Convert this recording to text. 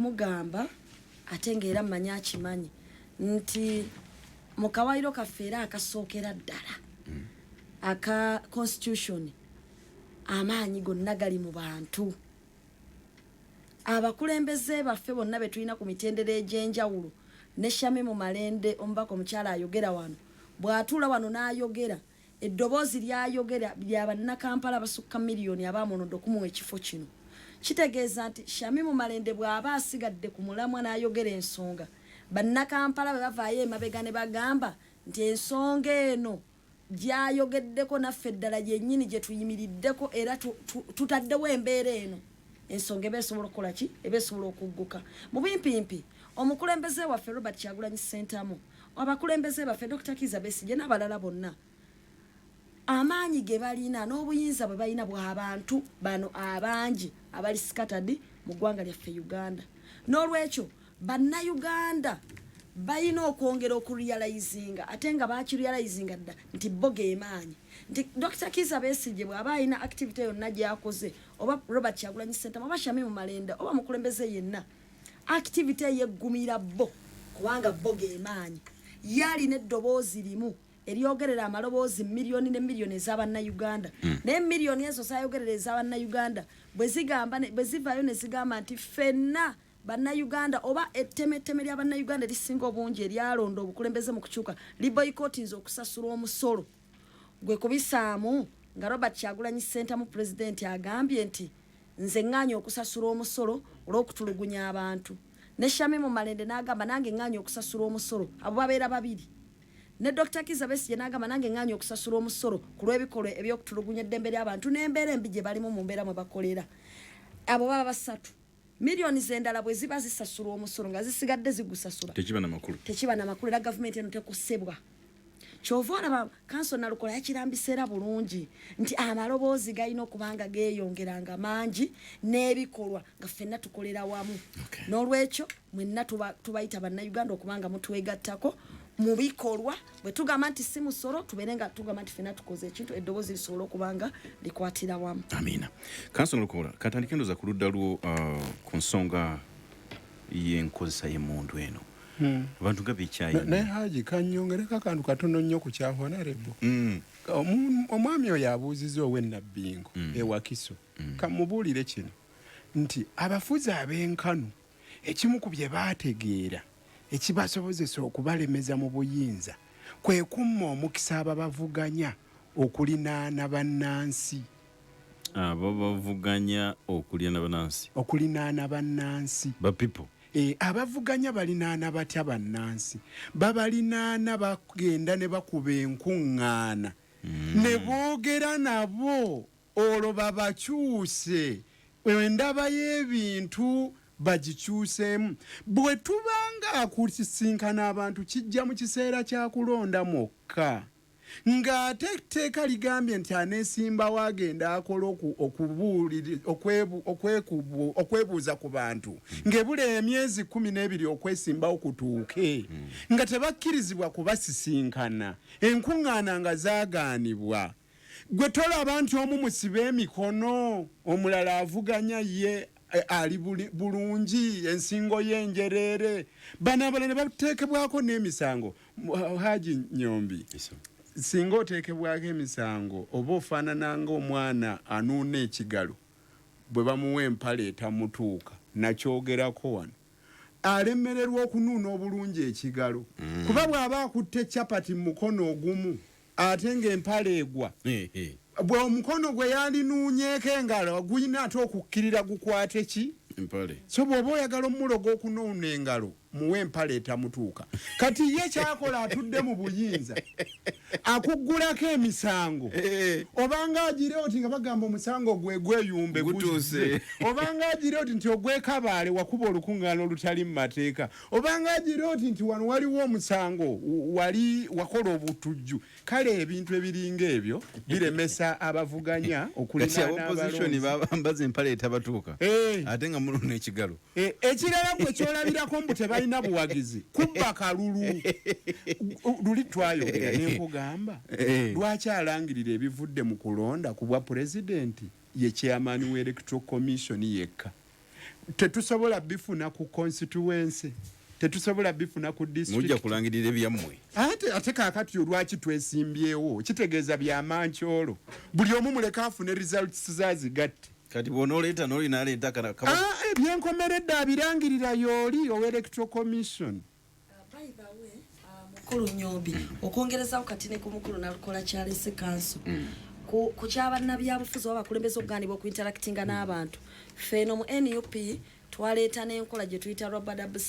kumugamba ate era manya kimanyi nti mu kawairo kafeera akasookera ddala aka constitution amaanyi gonna gali mu bantu abakulembeze baffe bonna betulina ku mitendera egy'enjawulo ne Shamin Malende omubaka omukyala ayogera wano bw'atuula wano n'ayogera eddoboozi lyayogera ly'abannakampala basukka miliyoni abaamonodde okumuwa ekifo kino kitegeeza nti Shamin Malende bw'aba asigadde ku mulamwa n'ayogera ensonga bannakampala bwe bavaayo emabega ne bagamba nti ensonga eno gyayogeddeko naffe eddala yennyini gye tuyimiriddeko era tutaddewo embeera eno ensonga eba esobola okukola ki eba esobola okugguka mu bimpimpi omukulembeze waffe Robert Kyagulanyi Ssentamu abakulembeze baffe Dr. Kizza Besigye n'abalala bonna amaanyi ge balina n'obuyinza bwe balina bw'abantu bano abangi abali scattered mu ggwanga lyaffe Uganda n'olwekyo bannayuganda balina okwongera okurealizinga ate nga bakirealizinga dda nti bo geemaanyi nti Dr. Kizza Besigye bw'aba alina activity yonna gy'akoze oba Robert Kyagulanyi Ssentamu oba Shamin Malende oba mukulembeze yenna activity yeggumira bo kubanga bo geemaanyi yalina eddoboozi limu eryogerera amaloboozi miliyoni ne miliyoni ez'abannayuganda naye miliyoni ezo zaayogerera ez'abannayuganda bwe zivaayo ne zigamba nti ffenna bannayuganda oba ettemetteme ly'abannayuganda erisinga obungi eryalonda obukulembeze mu kukyuka liboyikotinze okusasula omusolo gwe kubisaamu nga Robert Kyagulanyi Ssentamu pulezidenti agambye nti nze ŋŋaanya okusasula omusolo olw'okutulugunya abantu ne Shamin Malende n'agamba nange ŋŋaanya okusasula omusolo abo babeera babiri ne Dr. Kizza Besigye n'agamba nange ŋŋaanya okusasula omusolo ku lw'ebikolwa eby'okutulugunya eddembe ly'abantu n'embeera embi gye balimu mu mbeera mwe bakolera abo baba basatu miliyoni z'endala bwe ziba zisasula omusolo nga zisigadde zigusasula tekiba na makulu era gavumenti eno tekusebwa kyova olaba kanso Nalukola yakirambiseera bulungi nti amaloboozi galina okubanga geeyongeranga mangi n'ebikolwa nga ffenna tukolera wamu n'olwekyo mwenna tubayita bannayuganda okubanga mutwegattako mu bikolwa bwe tugamba nti si musolo tubeere nga tugamba nti ffenna tukoze ekintu eddoboozi lisobola okubanga likwatira wamu. Amina. Kanso Nalukola katandike ndoza ku ludda lwo ku nsonga y'enkozesa y'emmundu eno. Abantu nga bikyayina naye Haji kanyongereko akantu katono nnyo ku kya honorable omwami oyo abuuzizza ow'ennabbingo ewakiso kamubuulire kino nti abafuzi ab'enkanu ekimu ku bye baategeera ekibasobozesa okubalemeza mu buyinza kwe kumma omukisa ababavuganya okulinaana bannansi ababavuganya okulinaana bannansi ba people abavuganya balinaana batya bannansi babalinaana bagenda ne bakuba enkuŋŋaana ne boogera nabo olwo babakyuse endaba y'ebintu bagikyuseemu bwe tubanga akusisinkana abantu kijja mu kiseera kya kulonda mwokka ng'ate etteeka ligambye nti aneesimbawo agenda akola okwebuuza ku bantu ng'ebula emyezi 12 okwesimbawo kutuuke nga tebakkirizibwa kubasisinkana enkuŋŋaana nga zaagaanibwa gwe tolaba nti omu musibe emikono omulala avuganya ye ali bulungi ensingo y'enjereere bano abalala ne bateekebwako n'emisango Haji Nyombi singa oteekebwako emisango oba ofaanana ng'omwana anuuna ekigalo bwe bamuwa empale etamutuuka nakyogerako wano alemererwa okunuuna obulungi ekigalo kuba bw'aba akutte capati mu mukono ogumu ate ng'empale egwa bwe omukono gwe yandinuunyeeko engalo gulina ate okukkirira gukwate ki empale so bw'oba oyagala omulogo okunuuna engalo muwe empale etamutuuka kati ye kyakola atudde mu buyinza akuggulako emisango obanga agire oti nga bagamba omusango gwe gweyumbe gutuuse obanga agire oti nti ogwekabaale wakuba olukuŋŋaana olutali mu mateeka obanga agire oti nti wano waliwo omusango wali wakola obutujju kale ebintu ebiringa ebyo biremesa abavuganya okulinaana opposition bambaza empale etabatuuka ate nga muluna ekigalo ekirala gwe kyolabirako mbu tebalina buwagizi kubba kalulu luli twayogera nenkugamba lwaki alangirira ebivudde mu kulonda ku bwa pulezidenti ye chairman w'electoral commission yekka tetusobola bifuna ku constituency tetusobola bifuna ku district mujja kulangirira ebyammwe ate kaakati olwaki twesimbyewo kitegeeza byamankyolo buli omu muleka afune results zazigatte kati bw'onooleeta n'olinaleeta ebyenkomeredde abirangirira y'oli owa electoral commission. By the way, mukulu Nyombi okwongerezawo kati ne ku mukulu Nalukola kyalese kanso ku kyabannabyabufuzi oba abakulembeze okugaanibwa okuinteractinga n'abantu ffe eno mu NUP twaleeta n'enkola gye tuyita rubber double